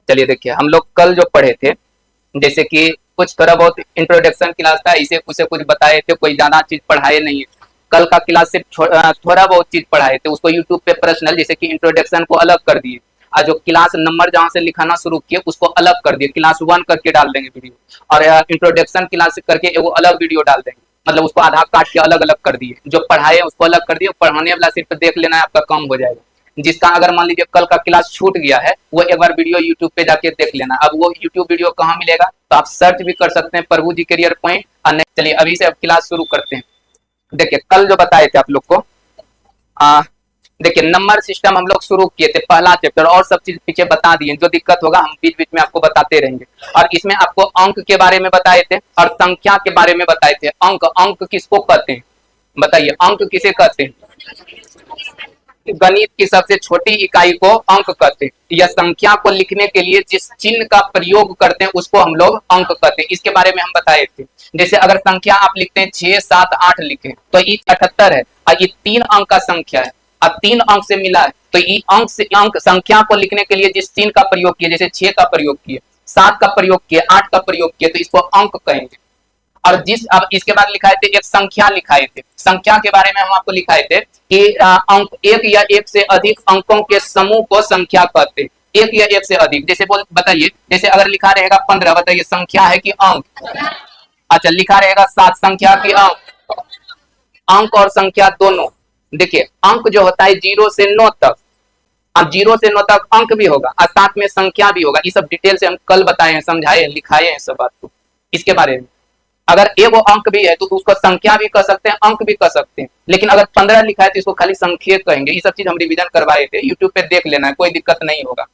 चलिए देखिए, हम लोग कल जो पढ़े थे, जैसे कि कुछ थोड़ा बहुत इंट्रोडक्शन क्लास था, इसे उसे कुछ बताए थे, कोई ज्यादा चीज पढ़ाए नहीं है। कल का क्लास सिर्फ थोड़ा बहुत चीज पढ़ाए थे, उसको यूट्यूब पे पर्सनल जैसे कि इंट्रोडक्शन को अलग कर दिए, और जो क्लास नंबर जहाँ से लिखाना शुरू किए उसको अलग कर दिए, क्लास 1 करके डाल देंगे वीडियो, और इंट्रोडक्शन क्लास करके वो अलग वीडियो डाल देंगे। मतलब उसको आधा काट के अलग अलग कर दिए, जो पढ़ाए उसको अलग कर दिए, पढ़ाने वाला सिर्फ देख लेना है, आपका काम हो जाएगा। जिसका अगर मान लीजिए कल का क्लास छूट गया है, वो एक बार वीडियो यूट्यूब पे जाके देख लेना। अब वो यूट्यूब वीडियो कहाँ मिलेगा, तो आप सर्च भी कर सकते हैं, प्रभु जी करियर पॉइंट। और नहीं, चलिए अभी से अब क्लास शुरू करते हैं। देखिए कल जो बताए थे आप लोग को, आ, देखिए नंबर सिस्टम हम लोग शुरू किए थे, पहला चैप्टर, और सब चीज पीछे बता दिए, जो दिक्कत होगा हम बीच बीच में आपको बताते रहेंगे। और इसमें आपको अंक के बारे में बताए थे और संख्या के बारे में बताए थे। अंक अंक किसको कहते हैं, बताइए, अंक किसे कहते हैं? गणित की सबसे छोटी इकाई को अंक कहते हैं। या संख्या को लिखने के लिए जिस चिन्ह का प्रयोग करते हैं उसको हम लोग अंक कहते हैं। इसके बारे में हम बताए थे। जैसे अगर संख्या आप लिखते हैं 6, 7, 8 लिखे तो ये 78 है, और ये 3 अंक का संख्या है, और 3 अंक से मिला है, तो ये अंक से अंक संख्या को लिखने के लिए जिस चिन्ह का प्रयोग किए, जैसे 6 का प्रयोग किए, 7 का प्रयोग किए, 8 का प्रयोग किए, तो इसको अंक कहेंगे। और जिस अब इसके बाद लिखाए थे एक संख्या लिखाए थे। संख्या के बारे में हम आपको लिखाए थे कि अंक एक या एक से अधिक अंकों के समूह को संख्या कहते हैं। एक या एक से अधिक, जैसे बोल बताइए, जैसे अगर लिखा रहेगा 15, बताइए संख्या है कि अंक? अच्छा, लिखा रहेगा 7, संख्या की अंक? अंक और संख्या दोनों। देखिए अंक जो होता है 0 से 9 तक, अब 0 से 9 तक अंक भी होगा और साथ में संख्या भी होगा। ये सब डिटेल से हम कल बताए हैं, समझाए हैं, लिखाए हैं सब बात को इसके बारे में। अगर एगो अंक भी है तो उसको संख्या भी कह सकते हैं, अंक भी कह सकते हैं। लेकिन अगर 15 लिखा है तो इसको खाली संख्या कहेंगे। ये सब चीज हम रिवीजन करवाए थे, यूट्यूब पे देख लेना है, कोई दिक्कत नहीं होगा।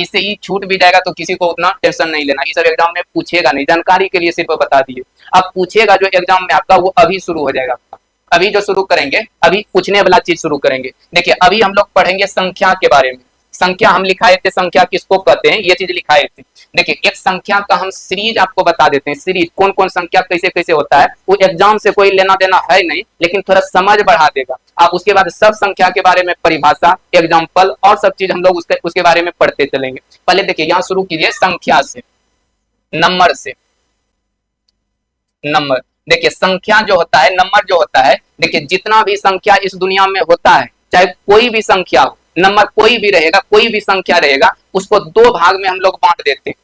इससे ही छूट भी जाएगा तो किसी को उतना टेंशन नहीं लेना। ये सब एग्जाम में पूछेगा नहीं, जानकारी के लिए सिर्फ बता दिए। अब पूछेगा जो एग्जाम में आपका, वो अभी शुरू हो जाएगा आपका। अभी जो शुरू करेंगे, अभी पूछने वाला चीज शुरू करेंगे। देखिए अभी हम लोग पढ़ेंगे संख्या के बारे में। संख्या हम लिखाए थे, संख्या किसको कहते हैं, ये चीज लिखाए थे। देखिए एक संख्या का हम सीरीज आपको बता देते हैं, सीरीज कौन कौन संख्या कैसे कैसे होता है। वो एग्जाम से कोई लेना देना है नहीं, लेकिन थोड़ा समझ बढ़ा देगा। आप उसके बाद सब संख्या के बारे में परिभाषा, एग्जाम्पल और सब चीज हम लोग उसके बारे में पढ़ते चलेंगे। पहले देखिए यहाँ शुरू कीजिए संख्या से, नंबर से। नंबर, देखिए संख्या जो होता है, नंबर जो होता है, देखिए जितना भी संख्या इस दुनिया में होता है, चाहे कोई भी संख्या हो, नंबर कोई भी रहेगा, कोई भी संख्या रहेगा, उसको 2 भाग में हम लोग बांट देते हैं।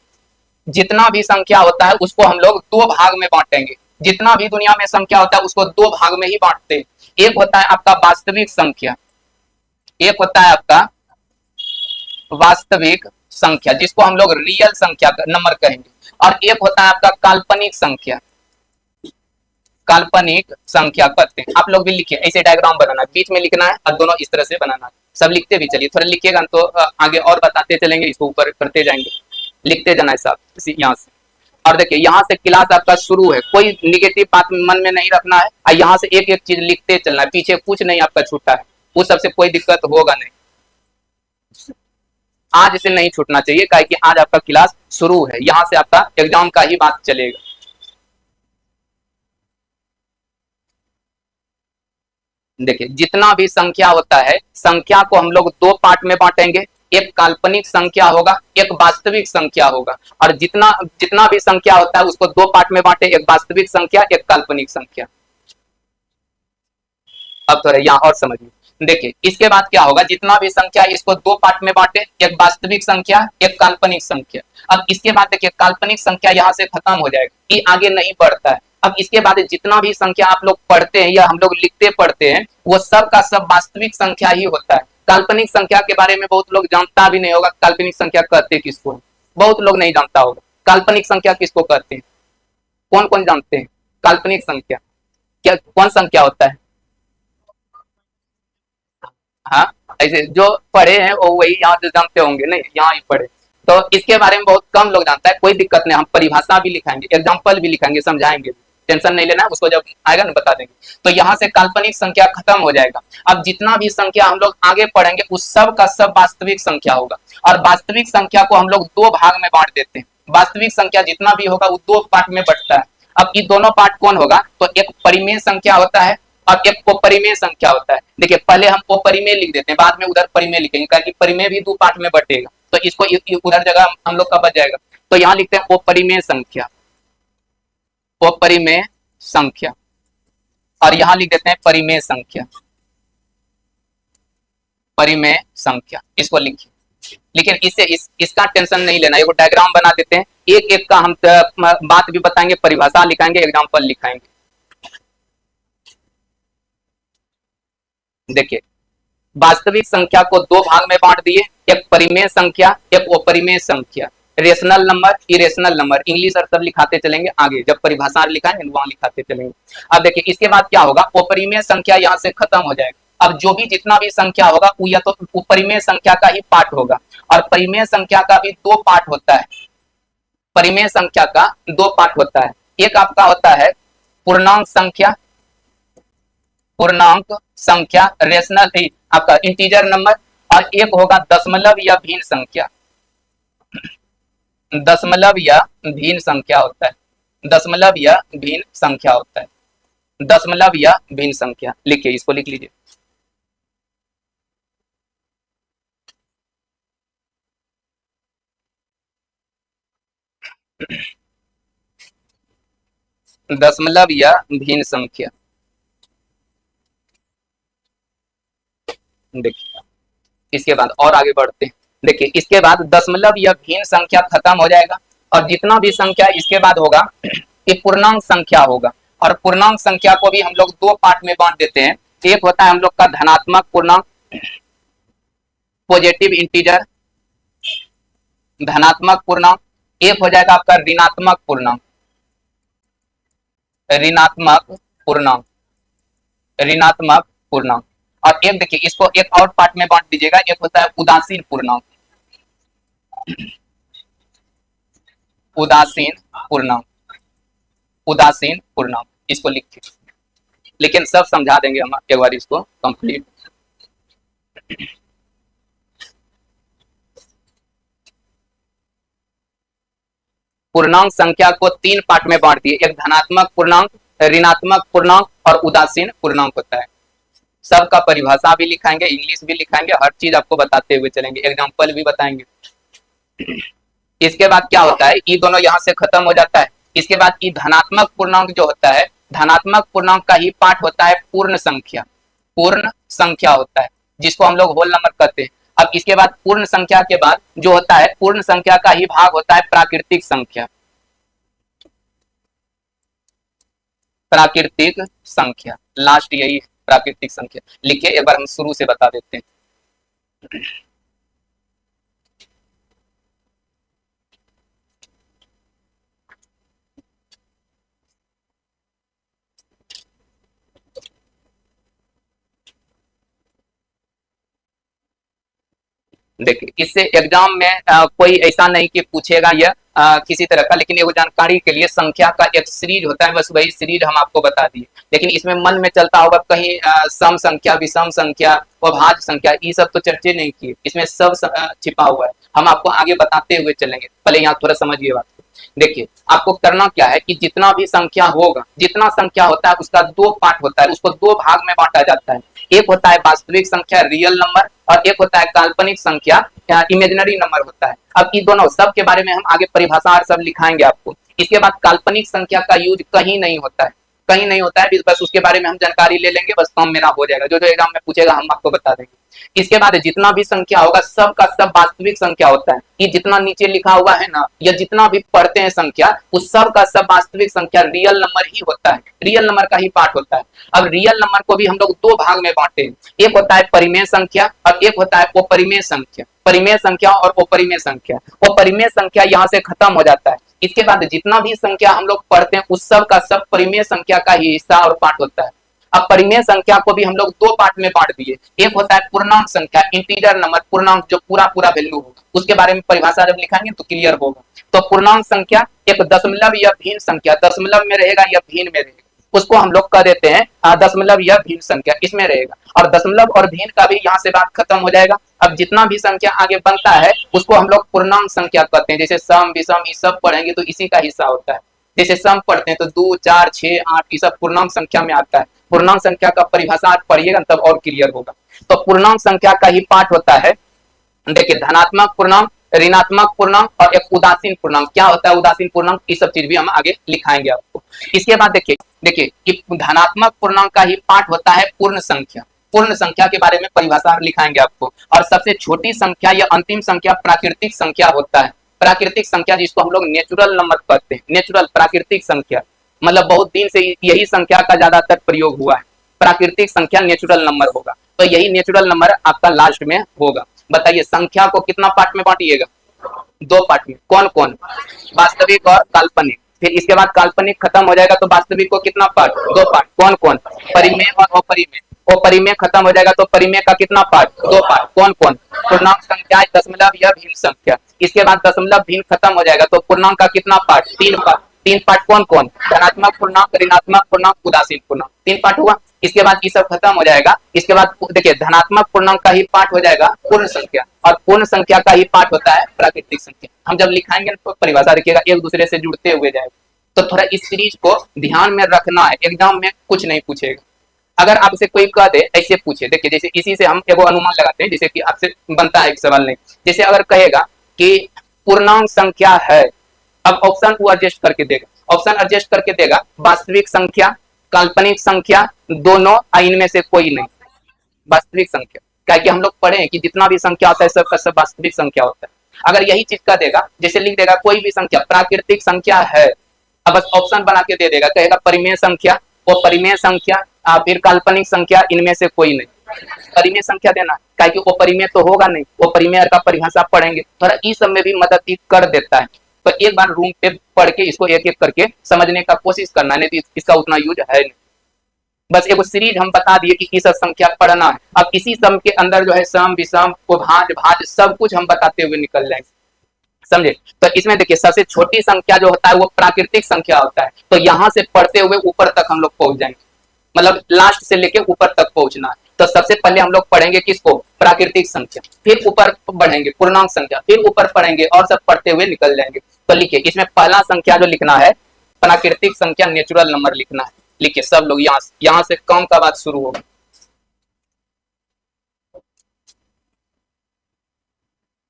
जितना भी संख्या होता है उसको हम लोग 2 भाग में बांटेंगे। जितना भी दुनिया में संख्या होता है उसको 2 भाग में ही बांटते हैं। एक होता है आपका वास्तविक संख्या, एक होता है आपका वास्तविक संख्या, जिसको हम लोग रियल संख्या नंबर कहेंगे, और एक होता है आपका काल्पनिक संख्या। काल्पनिक संख्या कहते हैं। आप लोग भी लिखिए, ऐसे डायग्राम बनाना है, बीच में लिखना है और दोनों इस तरह से बनाना है। सब लिखते भी चलिए, थोड़ा लिखिएगा तो आगे और बताते चलेंगे, इसको ऊपर करते जाएंगे, लिखते जाना है सब यहाँ से। और देखिए यहाँ से क्लास आपका शुरू है, कोई निगेटिव बात मन में नहीं रखना है, और यहाँ से एक एक चीज लिखते चलना है, पीछे कुछ नहीं आपका छूटा है, उस सबसे कोई दिक्कत होगा नहीं। आज इसे नहीं छूटना चाहिए, काहे कि आज आपका क्लास शुरू है, यहाँ से आपका एग्जाम का ही बात चलेगा। देखिए जितना भी संख्या होता है, संख्या को हम लोग 2 पार्ट में बांटेंगे। एक काल्पनिक संख्या होगा, एक वास्तविक संख्या होगा। और जितना जितना भी संख्या होता है उसको 2 पार्ट में बांटे, एक वास्तविक संख्या, एक काल्पनिक संख्या। अब थोड़ा यहाँ और समझिए। देखिए इसके बाद क्या होगा, जितना भी संख्या इसको 2 पार्ट में बांटे, एक वास्तविक संख्या, एक काल्पनिक संख्या। अब इसके बाद देखिए काल्पनिक संख्या यहाँ से खत्म हो जाएगा, ये आगे नहीं बढ़ता है। अब इसके बाद जितना भी संख्या आप लोग पढ़ते हैं या हम लोग लिखते पढ़ते हैं, वो सब का सब वास्तविक संख्या ही होता है। काल्पनिक संख्या के बारे में बहुत लोग जानता भी नहीं होगा, काल्पनिक संख्या कहते किसको, बहुत लोग नहीं जानता होगा। काल्पनिक संख्या किसको कहते हैं, कौन कौन जानते हैं? काल्पनिक संख्या क्या, कौन संख्या होता है? हाँ, ऐसे जो पढ़े हैं वो वही यहाँ से जानते होंगे, नहीं यहाँ ही पढ़े, तो इसके बारे में बहुत कम लोग जानता है। कोई दिक्कत नहीं, हम परिभाषा भी लिखाएंगे, एग्जाम्पल भी लिखाएंगे, समझाएंगे, टेंशन नहीं लेना, उसको जब आएगा ना बता देंगे। तो यहाँ से काल्पनिक संख्या खत्म हो जाएगा। अब जितना भी संख्या हम लोग आगे पढ़ेंगे उस सब का सब वास्तविक संख्या होगा। और वास्तविक संख्या को हम लोग 2 भाग में बांट देते हैं। वास्तविक संख्या जितना भी होगा वो 2 पार्ट में बंटता है। अब ये दोनों पार्ट कौन होगा, तो एक परिमेय संख्या होता है और एक अपरिमेय संख्या होता है। देखिए पहले हम अपरिमेय लिख देते हैं, बाद में उधर परिमेय लिखेंगे, क्योंकि परिमेय भी 2 पार्ट में बटेगा। तो इसको उधर जगह हम लोग का बच जाएगा। तो यहाँ लिखते हैं अपरिमेय संख्या, अपरिमेय संख्या, और यहां लिख देते हैं परिमेय संख्या, परिमेय संख्या, इसको लिखिए। लेकिन इससे इसका टेंशन नहीं लेना, एक डायग्राम बना देते हैं, एक एक का हम बात भी बताएंगे, परिभाषा लिखाएंगे, एग्जाम्पल लिखाएंगे। देखिए, वास्तविक संख्या को दो भाग में बांट दिए, एक परिमेय संख्या, एक अपरिमेय संख्या, rational number, irrational number, English और सब लिखाते चलेंगे आगे, जब परिभाषा लिखाएंगे वहां लिखाते चलेंगे। अब देखिए इसके बाद क्या होगा, अपरिमेय संख्या यहां से खत्म हो जाएगा। अब जो भी जितना भी संख्या होगा वो या तो परिमेय संख्या का ही पार्ट होगा, और परिमेय संख्या का भी दो पार्ट होता है। परिमेय संख्या का दो पार्ट होता है, एक आपका होता है पूर्णांक संख्या, पूर्णांक संख्या रेशनल आपका इंटीजर नंबर, और एक होगा दशमलव या भिन्न संख्या, दशमलव या भिन्न संख्या होता है, दशमलव या भिन्न संख्या होता है, दशमलव या भिन्न संख्या। लिखिए, इसको लिख लीजिए। दशमलव या भिन्न संख्या। देखिए इसके बाद और आगे बढ़ते हैं। देखिए इसके बाद दशमलव या भिन्न संख्या खत्म हो जाएगा, और जितना भी संख्या इसके बाद होगा ये पूर्णांक संख्या होगा। और पूर्णांक संख्या को भी हम लोग दो पार्ट में बांट देते हैं, एक होता है हम लोग का धनात्मक पूर्णांक, पॉजिटिव इंटीजर, धनात्मक पूर्णांक, एक हो जाएगा आपका ऋणात्मक पूर्णांक, ऋणात्मक पूर्णांक, ऋणात्मक पूर्णांक। और एक देखिए इसको एक और पार्ट में बांट दीजिएगा, एक होता है उदासीन पूर्णांक, उदासीन पूर्णांक, उदासीन पूर्णांक, इसको लिखिए। लेकिन सब समझा देंगे हम एक बार इसको कंप्लीट। पूर्णांक संख्या को तीन पार्ट में बांट दिए, एक धनात्मक पूर्णांक, ऋणात्मक पूर्णांक और उदासीन पूर्णांक होता है। सबका परिभाषा भी लिखाएंगे, इंग्लिश भी लिखाएंगे, हर चीज आपको बताते हुए चलेंगे, एग्जाम्पल भी बताएंगे। इसके बाद क्या होता है, ये दोनों यहां से खत्म हो जाता है। इसके बाद ये धनात्मक पूर्णांक जो होता है, धनात्मक पूर्णांक का ही पार्ट होता है पूर्ण संख्या, पूर्ण संख्या होता है, जिसको हम लोग होल नंबर कहते हैं। अब इसके बाद पूर्ण संख्या के बाद जो होता है, पूर्ण संख्या का ही भाग होता है प्राकृतिक संख्या, प्राकृतिक संख्या, लास्ट यही प्राकृतिक संख्या। लिखिए, एक बार हम शुरू से बता देते हैं। देखिए इससे एग्जाम में कोई ऐसा नहीं कि पूछेगा यह किसी तरह का, लेकिन ये जानकारी के लिए संख्या का एक सीरीज होता है, बस वही सीरीज हम आपको बता दिए। लेकिन इसमें मन में चलता होगा कहीं सम संख्या, विषम संख्या, अभाज्य संख्या, ये सब तो चर्चे नहीं किए, इसमें सब छिपा हुआ है, हम आपको आगे बताते हुए चलेंगे। पहले यहाँ थोड़ा समझिए बात। देखिए आपको करना क्या है कि जितना भी संख्या होगा, जितना संख्या होता है उसका दो पार्ट होता है, उसको दो भाग में बांटा जाता है। एक होता है वास्तविक संख्या, रियल नंबर, और एक होता है काल्पनिक संख्या, इमेजिनरी नंबर होता है। अब ये दोनों सब के बारे में हम आगे परिभाषा और सब लिखाएंगे आपको। इसके बाद काल्पनिक संख्या का यूज कहीं नहीं होता है, कहीं नहीं होता है, बस उसके बारे में हम जानकारी ले लेंगे, बस काम मेरा हो जाएगा, जो जो एग्जाम में पूछेगा हम आपको बता देंगे। इसके बाद जितना भी संख्या होगा सब का सब वास्तविक संख्या होता है। ये जितना नीचे लिखा हुआ है ना, या जितना भी पढ़ते हैं संख्या, उस सब का सब वास्तविक संख्या रियल नंबर ही होता है, रियल नंबर का ही पार्ट होता है। अब रियल नंबर को भी हम लोग दो भाग में बांटे हैं, एक होता है परिमेय संख्या और एक होता है अपरिमेय संख्या। परिमेय संख्या और अपरिमेय संख्या, अपरिमेय संख्या यहाँ से खत्म हो जाता है। इसके बाद जितना भी संख्या हम लोग पढ़ते हैं उस सब का सब परिमेय संख्या का ही हिस्सा और पार्ट होता है। अब परिमेय संख्या को भी हम लोग दो पार्ट में बांट दिए, एक होता है पूर्णांक संख्या, इंटीजर नंबर, पूर्णांक जो पूरा पूरा वैल्यू होगा, उसके बारे में परिभाषा जब लिखाएंगे तो क्लियर होगा। तो पूर्णांक संख्या एक दशमलव या भिन्न संख्या, दशमलव में रहेगा या भिन्न में रहेगा, उसको हम लोग कह देते हैं दशमलव या भिन्न संख्या, इसमें रहेगा। और दशमलव और भिन्न का भी यहाँ से बात खत्म हो जाएगा। अब जितना भी संख्या आगे बनता है उसको हम लोग पूर्णांक संख्या कहते हैं, जैसे सम, विषम, ये सब पढ़ेंगे तो इसी का हिस्सा होता है। जैसे सम पढ़ते हैं तो 2, 4, 6, 8 ये सब पूर्णांक संख्या में आता है। पूर्णांक संख्या का परिभाषा आज पढ़िएगा तब और क्लियर होगा। तो पूर्णांक संख्या का ही पार्ट होता है, देखिए धनात्मक पूर्णांक, ऋणात्मक पूर्णांक और एक उदासीन पूर्णांक। क्या होता है उदासीन पूर्णांक, ये सब चीज भी हम आगे लिखाएंगे आपको। इसके बाद देखिए देखिए कि धनात्मक पूर्णांक का ही पार्ट होता है पूर्ण संख्या। पूर्ण संख्या के बारे में परिभाषा लिखाएंगे आपको। और सबसे छोटी संख्या या अंतिम संख्या प्राकृतिक संख्या होता है। प्राकृतिक संख्या जिसको हम लोग नेचुरल नंबर कहते हैं, नेचुरल प्राकृतिक संख्या, मतलब बहुत दिन से यही संख्या का ज्यादातर प्रयोग हुआ है। प्राकृतिक संख्या नेचुरल नंबर होगा, तो यही नेचुरल नंबर आपका लास्ट में होगा। बताइए संख्या को कितना पार्ट में बांटिएगा, दो पार्ट में। कौन कौन, वास्तविक और काल्पनिक। फिर इसके बाद काल्पनिक खत्म हो जाएगा तो वास्तविक को कितना पार्ट, दो पार्ट। कौन कौन, परिमेय और अपरिमेय। और परिमेय खत्म हो जाएगा तो परिमेय का कितना पार्ट, दो पार्ट। कौन कौन, पूर्णांक संख्या, दशमलव या भिन्न संख्या। इसके बाद दशमलव भिन्न खत्म हो जाएगा तो पूर्णांक का कितना पार्ट, तीन पार्ट। तीन पार्ट कौन कौन, धनात्मक पूर्णांक, ऋणात्मक पूर्णांक, उदासीन पूर्णांक, तीन पार्ट हुआ। इसके बाद ये सब खत्म हो जाएगा। इसके बाद देखिए धनात्मक पूर्णांक का ही पार्ट हो जाएगा पूर्ण संख्या, और पूर्ण संख्या का ही पार्ट होता है प्राकृतिक संख्या। हम जब लिखाएंगे तो परिभाषा रखिएगा, एक दूसरे से जुड़ते हुए जाएगा। तो थोड़ा इस सीरीज को ध्यान में रखना है, एग्जाम में कुछ नहीं पूछेगा। अगर आपसे कोई कह दे ऐसे पूछे, देखिए जैसे इसी से हम एगो अनुमान लगाते हैं, जैसे कि आपसे बनता है एक सवाल नहीं, जैसे अगर कहेगा कि पूर्णांक संख्या है, अब ऑप्शन वो एडजस्ट करके देगा, ऑप्शन एडजस्ट करके देगा वास्तविक संख्या, काल्पनिक संख्या, दोनों, इनमें से कोई नहीं। वास्तविक संख्या, क्या कि हम लोग पढ़े हैं कि जितना भी संख्या होता है सब का सब वास्तविक संख्या होता है। अगर यही चीज का देगा, जैसे लिख देगा कोई भी संख्या प्राकृतिक संख्या है, अब बस ऑप्शन बना के दे देगा, कहेगा परिमेय संख्या, वो परिमेय संख्या, फिर काल्पनिक संख्या, इनमें से कोई नहीं। परिमेय संख्या देना, क्या कि वो परिमेय तो होगा नहीं, वो परिमेय का परिभाषा पढ़ेंगे, थोड़ा इस सब में भी मदद कर देता है। तो एक बार रूम पे पढ़ के इसको एक एक करके समझने का कोशिश करना, नहीं तो इसका उतना यूज है नहीं। बस एक सीरीज हम बता दिए कि इस संख्या पढ़ना है। अब इसी सम के अंदर जो है सम, विषम, भाज, भाज सब कुछ हम बताते हुए निकल जाएंगे, समझे। तो इसमें देखिए सबसे छोटी संख्या जो होता है वो प्राकृतिक संख्या होता है। तो यहाँ से पढ़ते हुए ऊपर तक हम लोग पहुंच जाएंगे, मतलब लास्ट से लेके ऊपर तक पहुंचना है। तो सबसे पहले हम लोग पढ़ेंगे किसको, प्राकृतिक संख्या, फिर ऊपर बढ़ेंगे पूर्णांक संख्या, फिर ऊपर पढ़ेंगे और सब पढ़ते हुए निकल जाएंगे। तो लिखिए इसमें पहला संख्या जो लिखना है प्राकृतिक संख्या, नेचुरल नंबर लिखना है। लिखिए सब लोग, यहाँ से कम का बात शुरू होगा।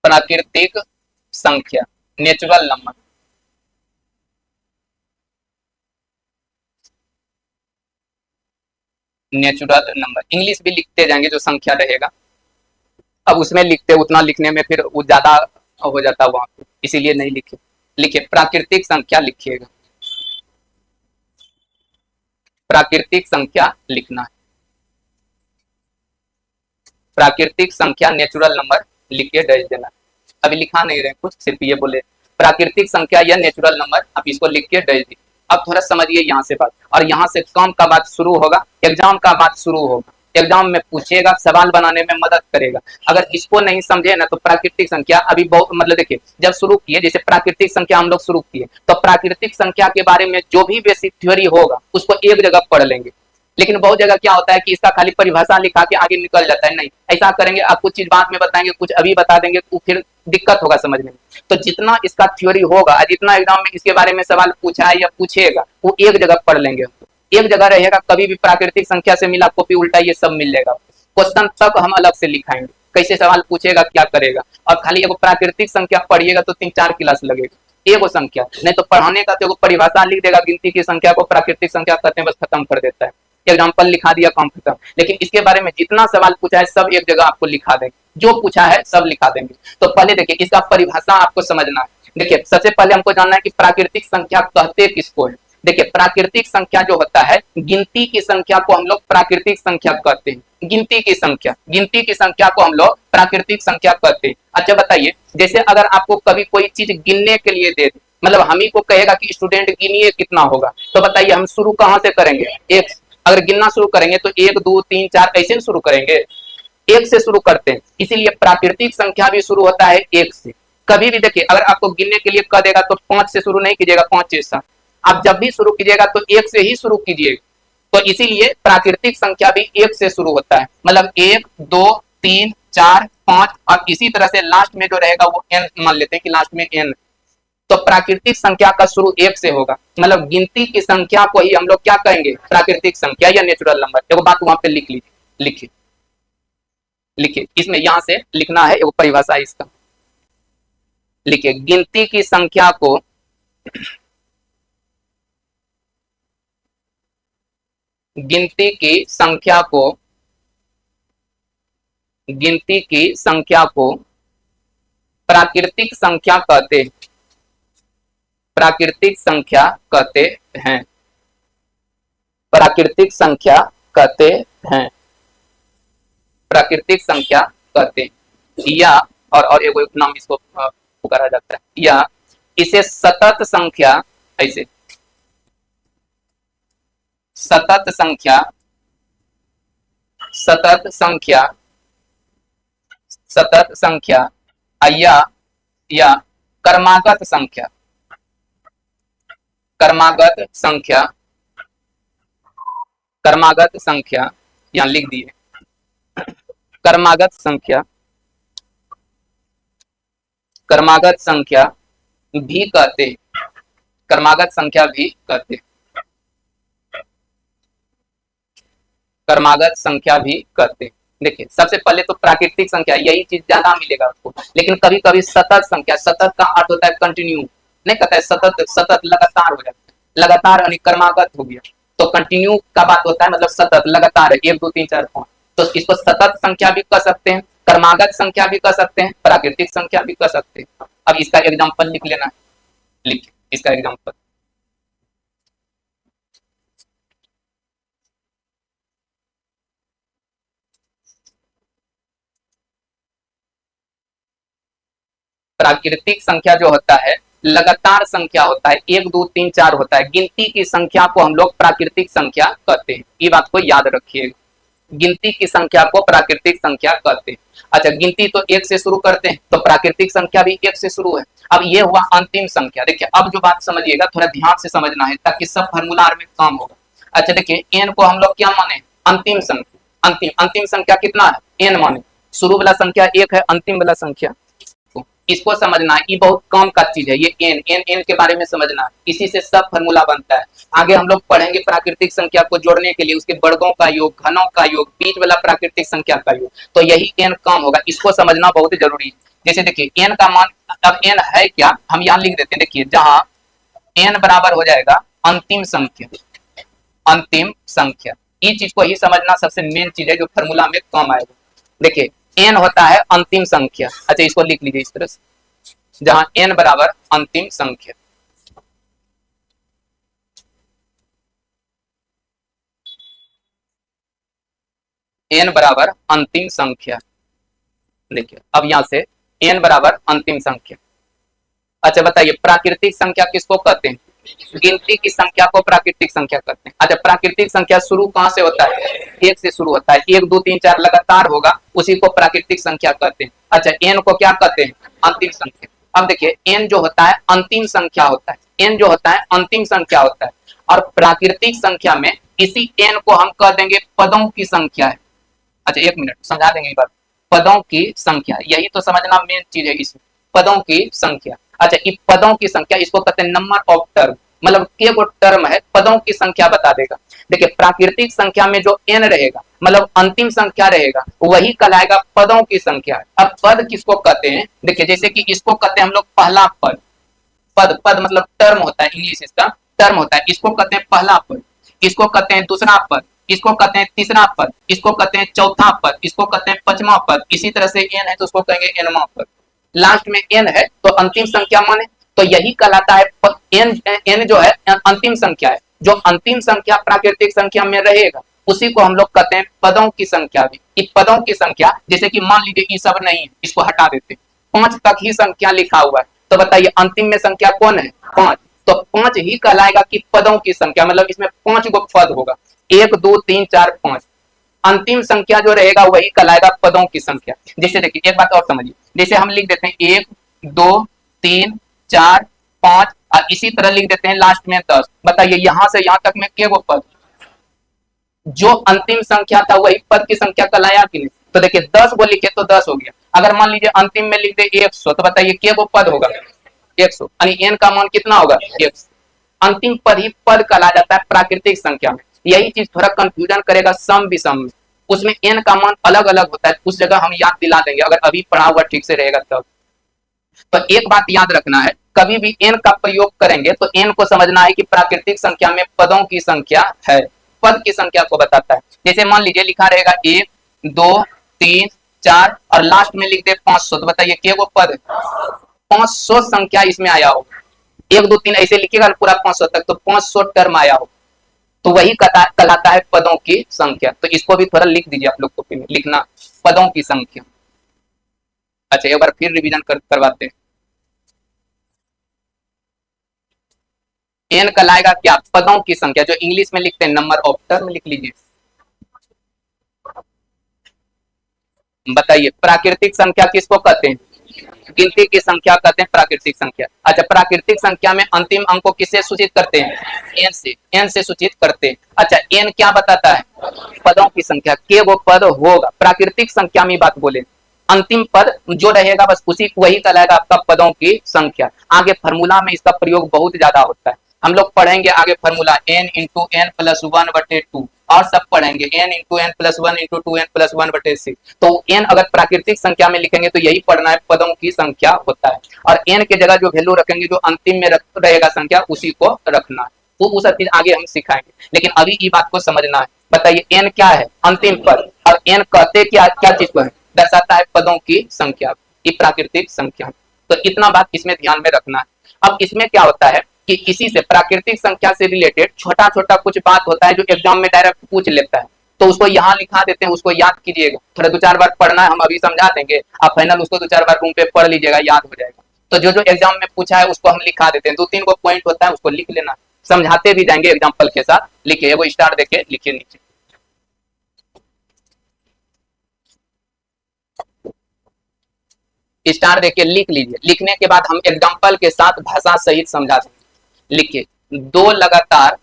प्राकृतिक संख्या, natural number. Natural number English भी लिखते जाएंगे जो संख्या रहेगा, अब उसमें लिखते उतना लिखने में फिर वो ज्यादा हो जाता वहां पे, इसीलिए नहीं लिखे। लिखिए प्राकृतिक संख्या लिखिएगा, प्राकृतिक संख्या लिखना है। प्राकृतिक संख्या नेचुरल नंबर लिख के डैश देना। अभी लिखा नहीं रहे कुछ, सिर्फ ये बोले प्राकृतिक संख्या या नेचुरल नंबर, आप इसको लिख के डैश दी। अब थोड़ा समझिए यहाँ से बात, और यहाँ से कम का बात शुरू होगा, एग्जाम का बात शुरू होगा। एग्जाम में पूछेगा, सवाल बनाने में मदद करेगा। अगर इसको नहीं समझे ना तो प्राकृतिक संख्या अभी बहुत, मतलब देखिए जब शुरू किए, जैसे प्राकृतिक संख्या हम लोग शुरू किए, तो प्राकृतिक संख्या के बारे में जो भी बेसिक थ्योरी होगा उसको एक जगह पढ़ लेंगे। लेकिन बहुत जगह क्या होता है कि इसका खाली परिभाषा लिखा के आगे निकल जाता है। नहीं, ऐसा करेंगे, आप कुछ चीज बाद में बताएंगे, कुछ अभी बता देंगे, तो फिर दिक्कत होगा समझने में। तो जितना इसका थ्योरी होगा, जितना एग्जाम में इसके बारे में सवाल पूछा है या पूछेगा, वो एक जगह पढ़ लेंगे, एक जगह रहेगा। कभी भी प्राकृतिक संख्या से मिला कॉपी उल्टा ये सब मिल जाएगा। क्वेश्चन तक हम अलग से लिखाएंगे, कैसे सवाल पूछेगा, क्या करेगा। और खाली एगो प्राकृतिक संख्या पढ़िएगा तो 3-4 क्लास लगेगा एगो संख्या, नहीं तो पढ़ाने का तो परिभाषा लिख देगा, गिनती की संख्या को प्राकृतिक संख्या कहते हैं, बस खत्म कर देता है, एग्जाम्पल लिखा दिया, काम खत्म। लेकिन इसके बारे में जितना सवाल पूछा है सब एक जगह आपको लिखा देंगे, जो पूछा है सब लिखा देंगे। तो पहले देखिए इसका परिभाषा आपको समझना है। देखिए सबसे पहले हमको जानना है कि प्राकृतिक संख्या कहते किसको है। देखिए प्राकृतिक संख्या जो होता है, गिनती की संख्या को हम लोग प्राकृतिक संख्या कहते हैं। गिनती की संख्या को हम लोग प्राकृतिक संख्या कहते हैं। अच्छा बताइए, जैसे अगर आपको कभी कोई चीज गिनने के लिए दे दे, मतलब हम ही को कहेगा कि स्टूडेंट गिनिए कितना होगा, तो बताइए हम शुरू कहाँ से करेंगे, एक। अगर गिनना शुरू करेंगे तो 1 2 3 4 ऐसे शुरू करेंगे, एक से शुरू करते हैं। इसीलिए प्राकृतिक संख्या भी शुरू होता है एक से। कभी भी देखिए अगर आपको गिनने के लिए कह देगा तो 5 से शुरू नहीं कीजिएगा, 5 जैसा। आप जब भी शुरू कीजिएगा तो 1 से ही शुरू कीजिएगा। तो इसीलिए प्राकृतिक संख्या भी 1 से शुरू होता है, मतलब 1 2 3 4 5, और इसी तरह से लास्ट में जो रहेगा वो n मान लेते हैं कि लास्ट में n। तो प्राकृतिक संख्या का शुरू 1 से होगा, मतलब गिनती की संख्या को ही हम लोग क्या कहेंगे, प्राकृतिक संख्या या नेचुरल नंबर। देखो बात वहां पे लिख लीजिए, लिखिए इसमें यहां से लिखना है, एगो परिभाषा इसका। लिखिए गिनती की संख्या को गिनती की संख्या को गिनती की संख्या को प्राकृतिक संख्या कहते हैं। प्राकृतिक संख्या कहते हैं। प्राकृतिक संख्या कहते हैं। प्राकृतिक संख्या कहते हैं या और एक नाम इसको पुकारा जाता है या इसे सतत संख्या, ऐसे सतत संख्या, सतत संख्या, सतत संख्या या क्रमागत संख्या, क्रमागत संख्या, क्रमागत संख्या यहां लिख दिए क्रमागत संख्या, क्रमागत संख्या भी कहते, क्रमागत संख्या भी कहते, क्रमागत संख्या भी कहते। देखिए सबसे पहले तो प्राकृतिक संख्या, यही चीज ज्यादा मिलेगा आपको, लेकिन कभी कभी सतत संख्या, सतत का अर्थ होता है कंटिन्यू, नहीं कहता है सतत, सतत लगातार हो जाता है, लगातार यानी क्रमागत हो गया, तो कंटिन्यू का बात होता है, मतलब सतत लगातार है, 1 2 3 4 5, तो इसको सतत संख्या भी कह सकते हैं, क्रमागत संख्या भी कह सकते हैं, प्राकृतिक संख्या भी कह सकते हैं। अब इसका एग्जाम्पल लिख लेना है, लिखिए इसका एग्जाम्पल। प्राकृतिक संख्या जो होता है लगातार संख्या होता है, 1 2 3 4 होता है, गिनती की संख्या को हम लोग प्राकृतिक संख्या कहते हैं, ये बात को याद रखिएगा, गिनती की संख्या को प्राकृतिक संख्या कहते हैं। अच्छा गिनती तो 1 से शुरू करते हैं, तो प्राकृतिक संख्या भी 1 से शुरू है। अब ये हुआ अंतिम संख्या। देखिए अब जो बात समझिएगा थोड़ा ध्यान से समझना है ताकि सब फार्मूला में काम होगा। अच्छा देखिए एन को हम लोग क्या माने, अंतिम संख्या, अंतिम संख्या कितना है, एन माने, शुरू वाला संख्या 1 है, अंतिम वाला संख्या, इसको समझना है, ये बहुत कम का चीज है, ये एन के बारे में समझना है, इसी से सब फार्मूला बनता है। आगे हम लोग पढ़ेंगे प्राकृतिक संख्या को जोड़ने के लिए उसके वर्गों का योग, घनों का योग, बीच वाला प्राकृतिक संख्या का योग, तो यही एन कम होगा, इसको समझना बहुत जरूरी है। जैसे देखिए एन का मान, अब एन है क्या, हम यहाँ लिख देते हैं, देखिए जहां एन बराबर हो जाएगा अंतिम संख्या, अंतिम संख्या, ये चीज को ही समझना सबसे मेन चीज है जो फार्मूला में कम आएगा। देखिए एन होता है अंतिम संख्या, अच्छा इसको लिख लीजिए इस तरह से, जहां एन बराबर अंतिम संख्या, एन बराबर अंतिम संख्या। देखिए अब यहां से एन बराबर अंतिम संख्या। अच्छा बताइए प्राकृतिक संख्या किसको कहते हैं, गिनती की संख्या को प्राकृतिक संख्या कहते हैं। अच्छा प्राकृतिक संख्या शुरू कहां से होता है, 1 से शुरू होता है, 1 2 3 4 लगातार होगा, उसी को प्राकृतिक संख्या कहते हैं। अच्छा एन को क्या कहते हैं, अंतिम संख्या। अब देखिए एन जो होता है अंतिम संख्या होता है, एन जो होता है अंतिम संख्या होता है, और प्राकृतिक संख्या में इसी एन को हम कह देंगे पदों की संख्या है। अच्छा 1 मिनट समझा देंगे एक बार, पदों की संख्या, यही तो समझना मेन चीज है इसमें, पदों की संख्या। अच्छा इस पदों की संख्या, इसको कहते हैं नंबर ऑफ टर्म, मतलब के वो टर्म है, पदों की संख्या बता देगा। देखिए प्राकृतिक संख्या में जो एन रहेगा मतलब अंतिम संख्या रहेगा, वही कहलाएगा पदों की संख्या। अब पद किसको कहते हैं, देखिए जैसे कि इसको कहते हैं हम लोग पहला पद, पद पद मतलब टर्म होता है, इंग्लिश इसका टर्म होता है, इसको कहते हैं पहला पद, इसको कहते हैं दूसरा पद, इसको कहते हैं तीसरा पद, इसको कहते हैं चौथा पद, इसको कहते हैं 5वां पद, इसी तरह से एन है तो उसको कहेंगे एनवां पद। लास्ट में एन है तो अंतिम संख्या माने, तो यही कहलाता है एन, एन जो है अंतिम संख्या है, जो अंतिम संख्या प्राकृतिक संख्या में रहेगा उसी को हम लोग कहते हैं पदों की संख्या भी। इस पदों की संख्या जैसे कि मान लीजिए ये सब नहीं है, इसको हटा देते, 5 तक ही संख्या लिखा हुआ है, तो बताइए अंतिम में संख्या कौन है, 5, तो 5 ही कहलाएगा कि पदों की संख्या, मतलब इसमें 5 गो पद होगा, 1 2 3 4 5, अंतिम संख्या जो रहेगा वही कहलाएगा पदों की संख्या। जैसे देखिए एक बात और समझिए, जैसे हम लिख देते हैं 1 2 3 4 5 और इसी तरह लिख देते हैं लास्ट में 10, बताइए यहां से यहां तक में के वो पद, जो अंतिम संख्या था वही पद की संख्या कहलाया कि नहीं, तो देखिए 10 को लिखे तो 10 हो गया, अगर मान लीजिए अंतिम में लिख दे 100 तो बताइए के वो पद होगा 100, यानी एन का मान कितना होगा 100, अंतिम पद ही पद कहला जाता है प्राकृतिक संख्या में। यही चीज थोड़ा कंफ्यूजन करेगा सम विषम में, उसमें एन का मान अलग अलग होता है, उस जगह हम याद दिला देंगे अगर अभी पढ़ा हुआ ठीक से रहेगा तब। तो एक बात याद रखना है, कभी भी एन का प्रयोग करेंगे तो एन को समझना है कि प्राकृतिक संख्या में पदों की संख्या है, पद की संख्या को बताता है। जैसे मान लीजिए लिखा रहेगा 1 2 3 4 और लास्ट में लिख दे 500, तो बताइए क्या वो पद 500 संख्या इसमें आया हो, 1 2 3 ऐसे लिखिएगा पूरा 500 तक, तो 500 टर्म आया हो, तो वही कहलाता है पदों की संख्या। तो इसको भी थोड़ा लिख दीजिए आप लोग कॉपी में, लिखना पदों की संख्या। अच्छा एक बार फिर रिवीजन करवाते हैं। एन कहलाएगा क्या, पदों की संख्या, जो इंग्लिश में लिखते हैं नंबर ऑफ टर्म, लिख लीजिए। बताइए प्राकृतिक संख्या किसको कहते हैं, गिनती की संख्या कहते हैं प्राकृतिक संख्या। अच्छा प्राकृतिक संख्या में अंतिम अंक को किससे सूचित करते हैं, एन से सूचित करते हैं। अच्छा एन क्या बताता है, पदों की संख्या, के वो पद होगा, प्राकृतिक संख्या में बात बोले, अंतिम पद जो रहेगा बस उसी वही कहलाएगा आपका पदों की संख्या। आगे फार्मूला में इसका प्रयोग बहुत ज्यादा होता है, हम लोग पढ़ेंगे आगे formula n into N plus 1/2 और सब पढ़ेंगे n into N plus 1 into 2n plus 1/6। तो n अगर प्राकृतिक संख्या में लिखेंगे तो यही पढ़ना है, पदों की संख्या होता है, और n के जगह जो वैल्यू रखेंगे जो अंतिम में रहेगा संख्या उसी को रखना है, वो सब चीज आगे हम सिखाएंगे, लेकिन अभी ये बात को समझना है। बताइए n क्या है, अंतिम पद, और n कहते क्या क्या चीज को है, दर्शाता है पदों की संख्या, ये प्राकृतिक संख्या। तो इतना बात इसमें ध्यान में रखना है। अब इसमें क्या होता है कि इसी से प्राकृतिक संख्या से रिलेटेड छोटा छोटा कुछ बात होता है जो एग्जाम में डायरेक्ट पूछ लेता है, तो उसको यहाँ लिखा देते हैं, उसको याद कीजिएगा, थोड़ा 2-4 बार पढ़ना है, हम अभी समझा देंगे, आप फाइनल उसको 2-4 बार रूम पे पढ़ लीजिएगा, याद हो जाएगा। तो जो जो एग्जाम में पूछा है उसको हम लिखा देते हैं, 2-3 को पॉइंट होता है उसको लिख लेना, समझाते भी जाएंगे एग्जाम्पल के साथ। लिखिए वो स्टार देके लिखिए नीचे, स्टार देके लिख लीजिए। लिखने के बाद हम एग्जाम्पल के साथ भाषा सहित समझा देंगे। लिखिए दो लगातार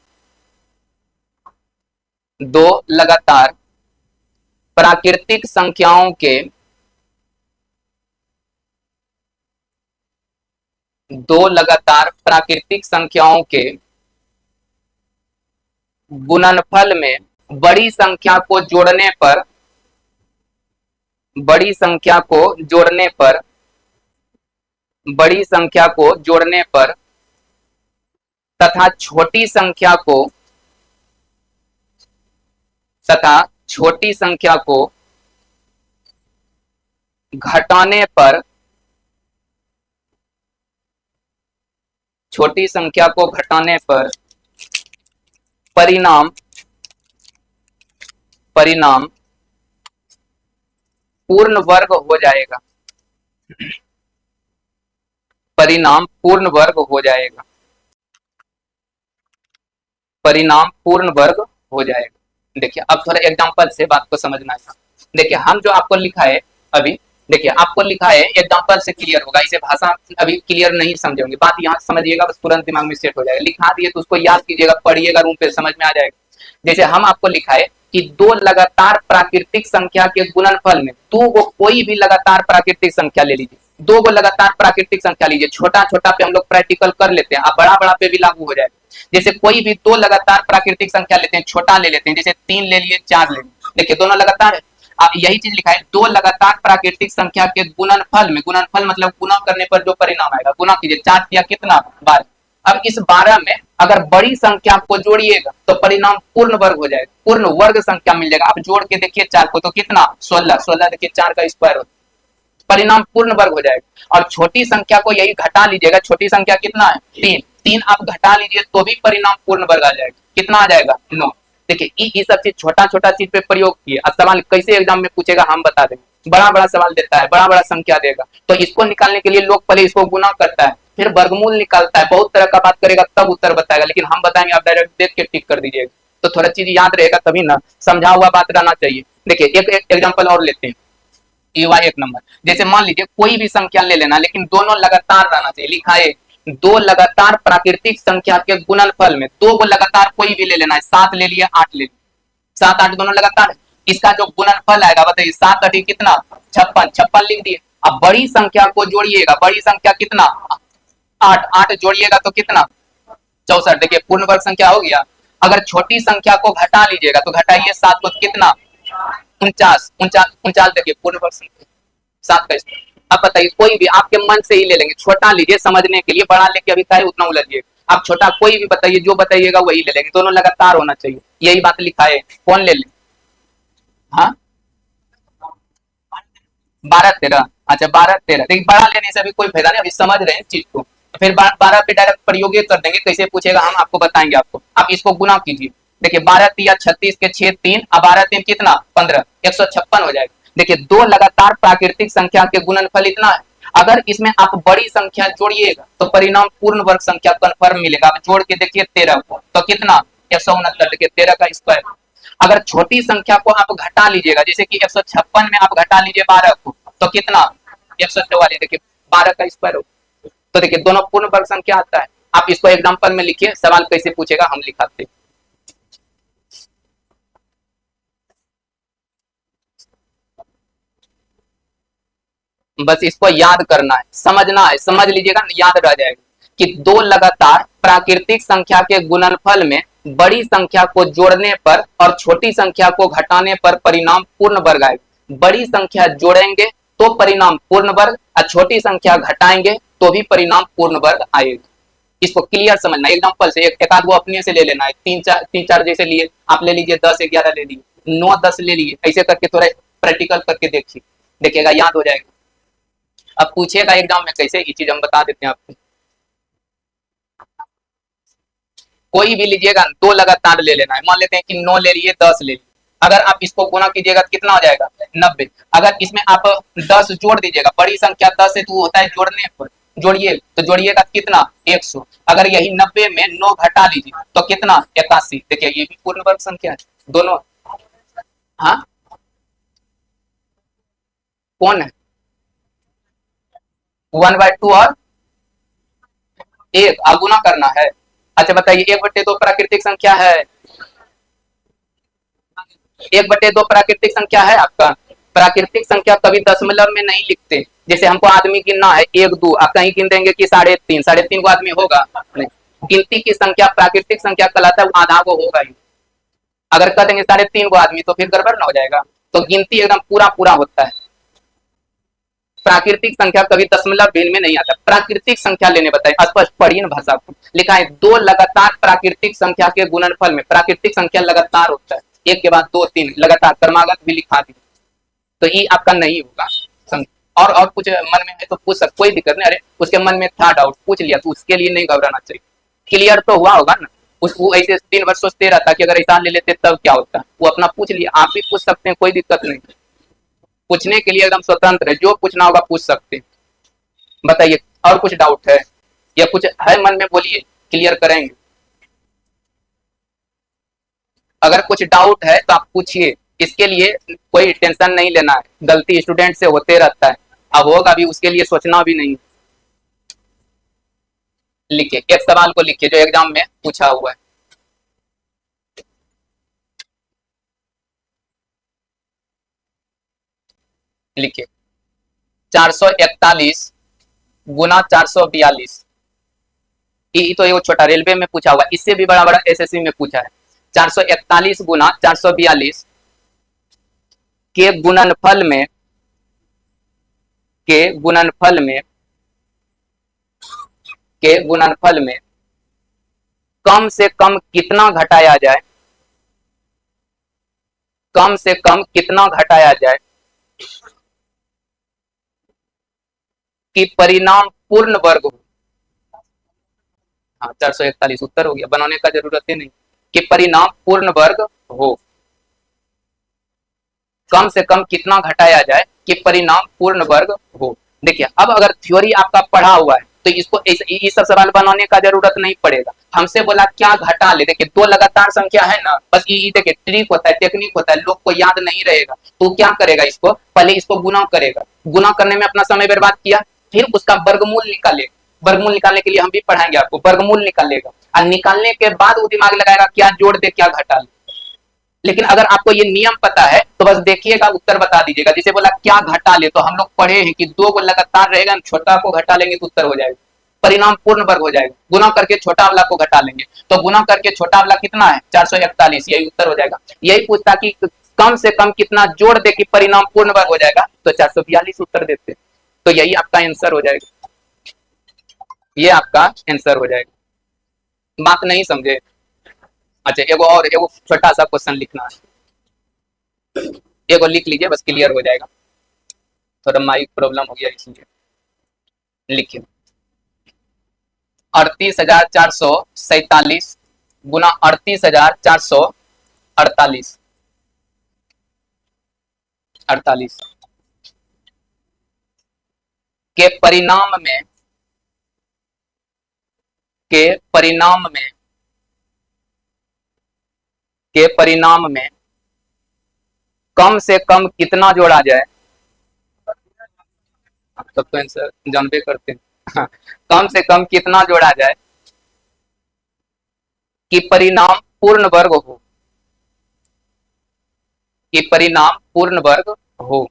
प्राकृतिक संख्याओं के गुणनफल में बड़ी संख्या को जोड़ने पर तथा छोटी संख्या को घटाने पर परिणाम पूर्ण वर्ग हो जाएगा। परिणाम पूर्ण वर्ग हो जाएगा। देखिए अब थोड़ा एग्जांपल से बात को समझना है। देखिए हम जो आपको लिखा है अभी, देखिए आपको लिखा है एग्जांपल से क्लियर होगा, इसे भाषा अभी क्लियर नहीं समझेंगे, बात यहाँ समझिएगा बस तुरंत दिमाग में सेट हो जाएगा। लिखा दिए तो उसको याद कीजिएगा, पढ़िएगा रूम पे, समझ में आ जाएगा। जैसे हम आपको लिखा है कि 2 लगातार प्राकृतिक संख्या के गुणनफल में, 2 को कोई भी लगातार प्राकृतिक संख्या ले लीजिए, 2 को लगातार प्राकृतिक संख्या लीजिए, छोटा छोटा पे हम लोग प्रैक्टिकल कर लेते हैं, अब बड़ा बड़ा पे भी लागू हो जाएगा। जैसे कोई भी 2 लगातार प्राकृतिक संख्या लेते हैं, छोटा ले लेते हैं, जैसे 3 ले लिए 4 ले लिए, देखिए दोनों लगातार है। यही चीज लिखा है 2 लगातार प्राकृतिक संख्या के गुणनफल में, गुणनफल मतलब गुना करने पर जो परिणाम आएगा, गुना कीजिए, 4 या कितना 12। अब इस 12 में अगर बड़ी संख्या को जोड़िएगा तो परिणाम पूर्ण वर्ग हो जाएगा, पूर्ण वर्ग संख्या मिल जाएगा। आप जोड़ के देखिए 4 को तो कितना 16 देखिए 4 का स्क्वायर होता है, परिणाम पूर्ण वर्ग हो जाएगा। और छोटी संख्या को यही घटा लीजिएगा, छोटी संख्या कितना है 3 आप घटा लीजिए तो भी परिणाम पूर्ण वर्ग आ जाएगा, कितना आ जाएगा 9। देखिए ये सब चीज छोटा छोटा चीज पे प्रयोग किए। अब सवाल कैसे एग्जाम में पूछेगा हम बता देंगे, बड़ा बड़ा सवाल देता है, बड़ा बड़ा संख्या देगा, तो इसको निकालने के लिए लोग पहले इसको गुना करता है, फिर वर्गमूल निकालता है, बहुत तरह का बात करेगा तब उत्तर बताएगा, लेकिन हम बताएंगे आप डायरेक्ट देख के टिक कर दीजिएगा, तो थोड़ा चीज याद रहेगा तभी ना, समझा हुआ बात रहना चाहिए। देखिए एक एग्जाम्पल और लेते हैं, एक नंबर, जैसे मान लीजिए कोई भी संख्या ले लेना, लेकिन दोनों लगातार रहना चाहिए। लिखा है 2 लगातार प्राकृतिक संख्या के गुणनफल में, 2 को लगातार कोई भी ले लेना है, 7 ले लिया 8 ले लिया, 7 8 दोनों लगातार है, इसका जो गुणनफल आएगा बताइए 7 8 कितना 56 लिख दिए। अब बड़ी संख्या को जोड़िएगा, बड़ी संख्या कितना 8 जोड़िएगा तो कितना 64, देखिए पूर्ण वर्ग संख्या हो गया। अगर छोटी संख्या को घटा लीजिएगा तो घटाइए 7 को कितना 49, देखिए पूर्ण वर्ग संख्या 7 का स्क्वायर, अब बताइए, कोई भी आपके मन से ही ले लेंगे, छोटा लीजिए समझने के लिए, बड़ा लेके अभी काहे उतना उलझिए। आप छोटा कोई भी बताइए, जो बताइएगा वही ले लेंगे, दोनों लगातार होना चाहिए, यही बात लिखा है, कौन ले ले। हाँ, 12 13, अच्छा 12 13, देखिए बड़ा लेने से अभी कोई फायदा नहीं, अभी समझ रहे हैं चीज को, फिर 12 पे डायरेक्ट प्रयोग कर देंगे, कैसे पूछेगा हम आपको बताएंगे आपको। आप इसको गुना कीजिए, देखिए 12 3 36 के 6 3, अब 12 3 कितना 15, 156 हो जाएगा। देखिए दो लगातार प्राकृतिक संख्या के गुणनफल इतना है, अगर इसमें आप बड़ी संख्या जोड़िएगा तो परिणाम पूर्ण वर्ग संख्या कन्फर्म मिलेगा। आप जोड़ के देखिए 13 को, तो कितना 169, देखिए 13 का स्क्वायर। अगर छोटी संख्या को आप घटा लीजिएगा, जैसे कि 156 में आप घटा लीजिए 12 को, तो कितना 144, देखिए 12 का स्क्वायर हो। तो देखिए दोनों पूर्ण वर्ग संख्या आता है। आप इसको एग्जांपल में लिखिए, सवाल कैसे पूछेगा हम लिखाते। बस इसको याद करना है, समझना है, समझ लीजिएगा, याद रह जाएगा कि दो लगातार प्राकृतिक संख्या के गुणनफल में बड़ी संख्या को जोड़ने पर और छोटी संख्या को घटाने पर परिणाम पूर्ण वर्ग आएगा। बड़ी संख्या जोड़ेंगे तो परिणाम पूर्ण वर्ग, और छोटी संख्या घटाएंगे तो भी परिणाम पूर्ण वर्ग आएगा। इसको क्लियर समझना। एग्जांपल से एक आध वो अपने से ले लेना है, तीन चार जैसे लिए आप ले लीजिए, 10 11 ले लीजिए, 9 10 ले लीजिए, ऐसे करके थोड़ा प्रैक्टिकल करके देखिए, देखिएगा याद हो जाएगा। अब पूछेगा एग्जाम में कैसे, ये चीज हम बता देते हैं आपको। कोई भी लीजिएगा, दो लगातार ले लेना है, मान लेते हैं कि 9 ले लिए, 10 ले लिए, अगर आप इसको गुना कीजिएगा तो कितना हो जाएगा 90। अगर इसमें आप 10 जोड़ दीजिएगा, बड़ी संख्या 10 है तो वो होता है जोड़ने पर, जोड़िए तो जोड़िएगा कितना 100। अगर यही 90 में 9 घटा लीजिए तो कितना 81। देखिए ये भी पूर्ण वर्ग संख्या है दोनों। हाँ, कौन है 1/2 और एक अगुना करना है। अच्छा बताइए, 1/2 प्राकृतिक संख्या है, 1/2 प्राकृतिक संख्या है आपका। प्राकृतिक संख्या कभी दशमलव में नहीं लिखते, जैसे हमको आदमी गिनना है 1 2, आप कहीं गिन देंगे कि 3.5, 3.5 को आदमी होगा नहीं। गिनती की संख्या प्राकृतिक संख्या कहलाता है, वो आधा को होगा ही। अगर कह देंगे 3.5 को आदमी तो फिर गड़बड़ ना हो जाएगा। तो गिनती एकदम पूरा पूरा होता है। प्राकृतिक संख्या कभी दशमलव भिन्न में नहीं आता। प्राकृतिक संख्या लेने बताए, स्पष्ट पढ़िए ना भाषा को, लिखा है दो लगातार प्राकृतिक संख्या के गुणनफल में, प्राकृतिक संख्या लगातार होता है, एक के बाद दो तीन लगातार, क्रमागत भी लिखा दी, तो ये आपका नहीं होगा। और कुछ मन में है तो पूछ सकते, कोई दिक्कत नहीं। अरे उसके मन में था डाउट, पूछ लिया तो उसके लिए नहीं घबराना चाहिए, क्लियर तो हुआ होगा ना। वो ऐसे दिन भर सोचते रहता कि अगर ऐसा ले लेते तब क्या होता, वो अपना पूछ लिया। आप भी पूछ सकते हैं, कोई दिक्कत नहीं, पूछने के लिए एकदम स्वतंत्र है, जो पूछना होगा पूछ सकते हैं। बताइए और कुछ डाउट है या कुछ है मन में, बोलिए, क्लियर करेंगे। अगर कुछ डाउट है तो आप पूछिए, इसके लिए कोई टेंशन नहीं लेना है, गलती स्टूडेंट से होते रहता है, अब होगा भी, उसके लिए सोचना भी नहीं। लिखिए, एक सवाल को लिखिए जो एग्जाम में पूछा हुआ है। लिखिए 441 गुना 442, ये तो ये छोटा रेलवे में पूछा हुआ, इससे भी बड़ा बड़ा एसएससी में पूछा है। 441 गुना 442 के गुणनफल में, के गुणनफल में, के गुणनफल में कम से कम कितना घटाया जाए, कम से कम कितना घटाया जाए कि परिणाम पूर्ण वर्ग हो। हाँ 441 उत्तर हो गया, बनाने का जरूरत ही नहीं, कि परिणाम पूर्ण वर्ग हो। कम से कम कितना घटाया जाए कि परिणाम पूर्ण वर्ग हो। देखिए अब अगर थ्योरी आपका पढ़ा हुआ है तो इसको इस सब सवाल बनाने का जरूरत नहीं पड़ेगा। हमसे बोला क्या घटा ले, देखिए दो लगातार संख्या है ना, बस ये देखिए ट्रिक होता है, टेक्निक होता है, लोग को याद नहीं रहेगा तो क्या करेगा, इसको पहले इसको गुना करेगा, गुना करने में अपना समय बर्बाद किया, फिर उसका वर्गमूल निकालेगा। वर्गमूल निकालने के लिए हम भी पढ़ाएंगे आपको, वर्गमूल निकालेगा और निकालने के बाद वो दिमाग लगाएगा क्या जोड़ दे क्या घटा ले। लेकिन अगर आपको ये नियम पता है तो बस देखिएगा, उत्तर बता दीजिएगा। जैसे बोला क्या घटा ले, तो हम लोग पढ़े हैं कि दो को लगातार रहेगा, छोटा को घटा लेंगे तो उत्तर हो जाएगा, परिणाम पूर्ण वर्ग हो जाएगा। गुना करके छोटा वाला को घटा लेंगे तो गुना करके छोटा वाला कितना है 441, यही उत्तर हो जाएगा। यही पूछता कि कम से कम कितना जोड़ दे कि परिणाम पूर्ण वर्ग हो जाएगा, तो 442 उत्तर देते। तो यही आपका आंसर हो जाएगा, ये आपका आंसर हो जाएगा। बात नहीं समझे? अच्छा एगो छोटा सा क्वेश्चन लिखना है, एगो लिख लीजिए बस, क्लियर हो जाएगा। थोड़ा माइक प्रॉब्लम हो गया इसलिए। लिखिए 38,447 गुना 38,448 48 के परिणाम में के परिणाम में के परिणाम में कम से कम कितना जोड़ा जाए? तब तो आंसर जानबे करते हैं। कम से कम कितना जोड़ा जाए कि परिणाम पूर्ण वर्ग हो, कि परिणाम पूर्ण वर्ग हो,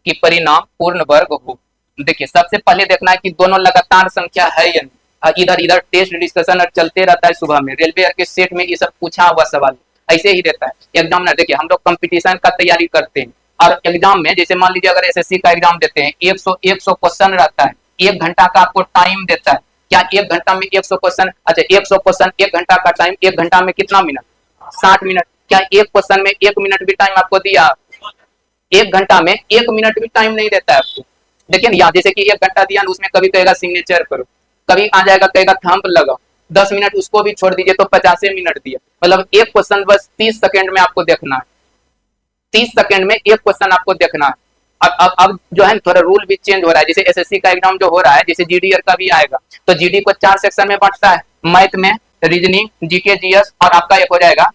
कि परिणाम पूर्ण वर्ग हो। देखिए सबसे पहले देखना है कि दोनों लगातार संख्या है या नहीं। इधर इधर टेस्ट डिस्कशन चलते रहता है सुबह में, रेलवे के सेट में ये सब पूछा हुआ सवाल ऐसे ही रहता है। एग्जाम में देखिए हम लोग कंपटीशन का तैयारी करते हैं और एग्जाम में जैसे मान लीजिए अगर एसएससी का एग्जाम देते हैं 100 क्वेश्चन रहता है, 1 घंटा का आपको टाइम देता है। क्या 1 घंटा में 100 क्वेश्चन? अच्छा 100 क्वेश्चन 1 घंटा का टाइम, 1 घंटा में कितना मिनट? 60 मिनट। क्या एक क्वेश्चन में 1 मिनट भी टाइम आपको दिया? 1 घंटा में 1 मिनट भी टाइम नहीं देता है आपको। लेकिन यहाँ जैसे कि 1 घंटा दिया उसमें कभी कहेगा सिग्नेचर करो, कभी आ जाएगा कहेगा थंब लगाओ, 10 मिनट उसको भी छोड़ दीजिए तो 50 मिनट दिया। मतलब एक क्वेश्चन बस 30 सेकंड में आपको देखना है, 30 सेकंड में एक क्वेश्चन आपको देखना है। अब जो है थोड़ा रूल भी चेंज हो रहा है। जैसे एसएससी का एग्जाम जो हो रहा है, जैसे जीडीआर का भी आएगा, तो जीडी को 4 सेक्शन में बांटता है, मैथ में, रीजनिंग, जीके, जीएस और आपका एक हो जाएगा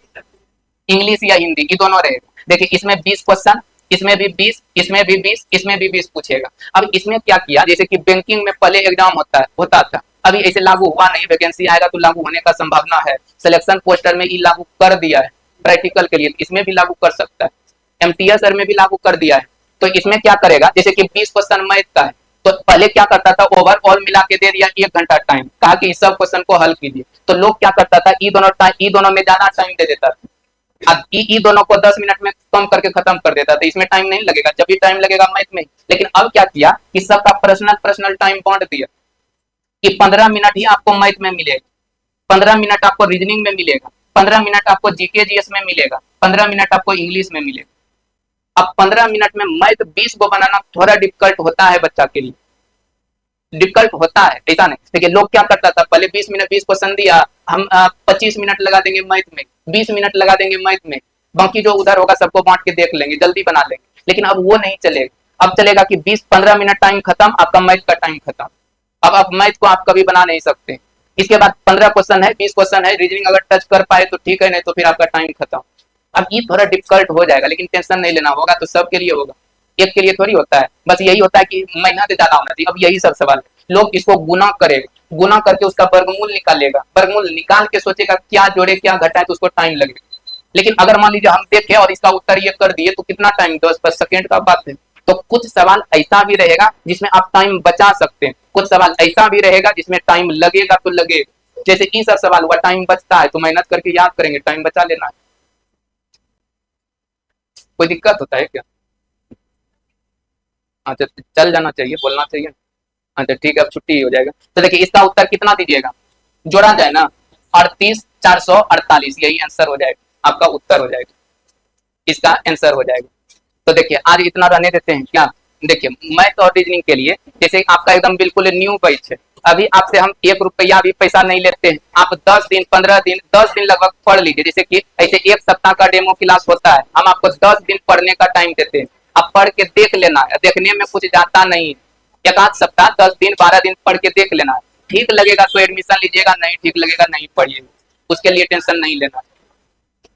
इंग्लिश या हिंदी, ये दोनों रहेगा। देखिए इसमें 20 क्वेश्चन, इसमें भी 20, इसमें भी 20, इसमें भी 20 पूछेगा। अब इसमें क्या किया, जैसे कि बैंकिंग में पहले एग्जाम होता था, अभी ऐसे लागू हुआ नहीं, वैकेंसी आएगा तो लागू होने का संभावना है। सिलेक्शन पोस्टर में ये लागू कर दिया है प्रैक्टिकल के लिए, इसमें भी लागू कर सकता है, एमटीएस में भी लागू कर दिया है। तो इसमें क्या करेगा, जैसे कि 20 क्वेश्चन मैथ का है, तो पहले क्या करता था, ओवरऑल मिला के दे दिया 1 घंटा टाइम, कहा कि इस सब क्वेश्चन को हल कीजिए। तो लोग क्या करता था, ई दोनों में ज्यादा टाइम दे देता था। अब ई दोनों को 10 मिनट में कम करके खत्म कर देता था, इसमें टाइम नहीं लगेगा, जब भी टाइम लगेगा मैथ में। लेकिन अब क्या किया कि सबका पर्सनल टाइम बांट दिया कि 15 मिनट ही आपको मैथ में मिलेगा, 15 मिनट आपको रीजनिंग में मिलेगा, 15 मिनट आपको जीके जीएस में मिलेगा, 15 मिनट आपको इंग्लिश में मिलेगा। अब 15 मिनट में मैथ 20 को बनाना थोड़ा डिफिकल्ट होता है बच्चा के लिए, डिफिकल्ट होता है, ऐसा नहीं। देखिए लोग क्या करता था, पहले 20 मिनट 20 क्वेश्चन दिया, हम 25 मिनट लगा देंगे मैथ में, 20 मिनट लगा देंगे मैथ में, बाकी जो उधर होगा सबको बांट के देख लेंगे, जल्दी बना लेंगे। लेकिन अब वो नहीं चलेगा, अब चलेगा कि 20-15 मिनट टाइम खत्म, आपका मैथ का टाइम खत्म। अब आप मैथ को आप कभी बना नहीं सकते। इसके बाद 15 क्वेश्चन है, 20 क्वेश्चन है, रीजनिंग अगर टच कर पाए तो ठीक है, नहीं तो फिर आपका टाइम खत्म। अब ये थोड़ा डिफिकल्ट हो जाएगा, लेकिन टेंशन नहीं लेना, होगा तो सबके लिए होगा, एक के लिए थोड़ी होता है। बस यही होता है कि मेहनत ज्यादा होना चाहिए। अब यही सब सवाल है, लोग इसको गुना करेगा, गुना करके उसका वर्गमूल निकालेगा, वर्गमूल निकाल के सोचेगा क्या जोड़े क्या घटाए, तो उसको टाइम लगेगा। लेकिन अगर मान लीजिए हम देखें और इसका उत्तर ये कर दिए तो कितना टाइम, 10-5 सेकेंड का बात है। तो कुछ सवाल ऐसा भी रहेगा जिसमें आप टाइम बचा सकते हैं, कुछ सवाल ऐसा भी रहेगा जिसमें टाइम लगेगा तो लगेगा। जैसे ये सब सवाल हुआ टाइम बचता है तो मेहनत करके याद करेंगे, टाइम बचा लेना है। कोई दिक्कत होता है क्या? अच्छा चल जाना चाहिए, बोलना चाहिए। अच्छा ठीक है, अब छुट्टी हो जाएगा। तो देखिए इसका उत्तर कितना दीजिएगा, जोड़ा जाए ना, 38,448, यही आंसर हो जाएगा, आपका उत्तर हो जाएगा, इसका आंसर हो जाएगा। तो देखिए आज इतना रहने देते हैं क्या। देखिए मैथ और रीजनिंग के लिए जैसे आपका एकदम बिल्कुल न्यू बैच है, अभी आपसे हम 1 रुपया भी पैसा नहीं लेते हैं। आप 10 दिन 15 दिन 10 दिन लगभग पढ़ लीजिए। जैसे कि ऐसे 1 सप्ताह का डेमो क्लास होता है, हम आपको 10 दिन पढ़ने का टाइम देते हैं, आप पढ़ के देख लेना है, देखने में कुछ जाता नहीं है। 1 आध सप्ताह 10 दिन 12 दिन पढ़ के देख लेना है, ठीक लगेगा तो एडमिशन लीजिएगा, नहीं ठीक लगेगा नहीं पढ़िएगा, उसके लिए टेंशन नहीं लेना।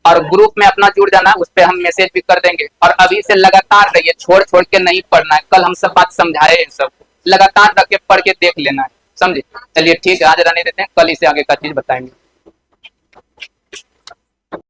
और ग्रुप में अपना जुड़ जाना, उस पर हम मैसेज भी कर देंगे। और अभी से लगातार रहिए, छोड़ छोड़ के नहीं पढ़ना है, कल हम सब बात समझाए इन सब, लगातार रख के पढ़ के देख लेना है, समझे। चलिए ठीक है, आज रहने देते हैं, कल इसे आगे का चीज बताएंगे।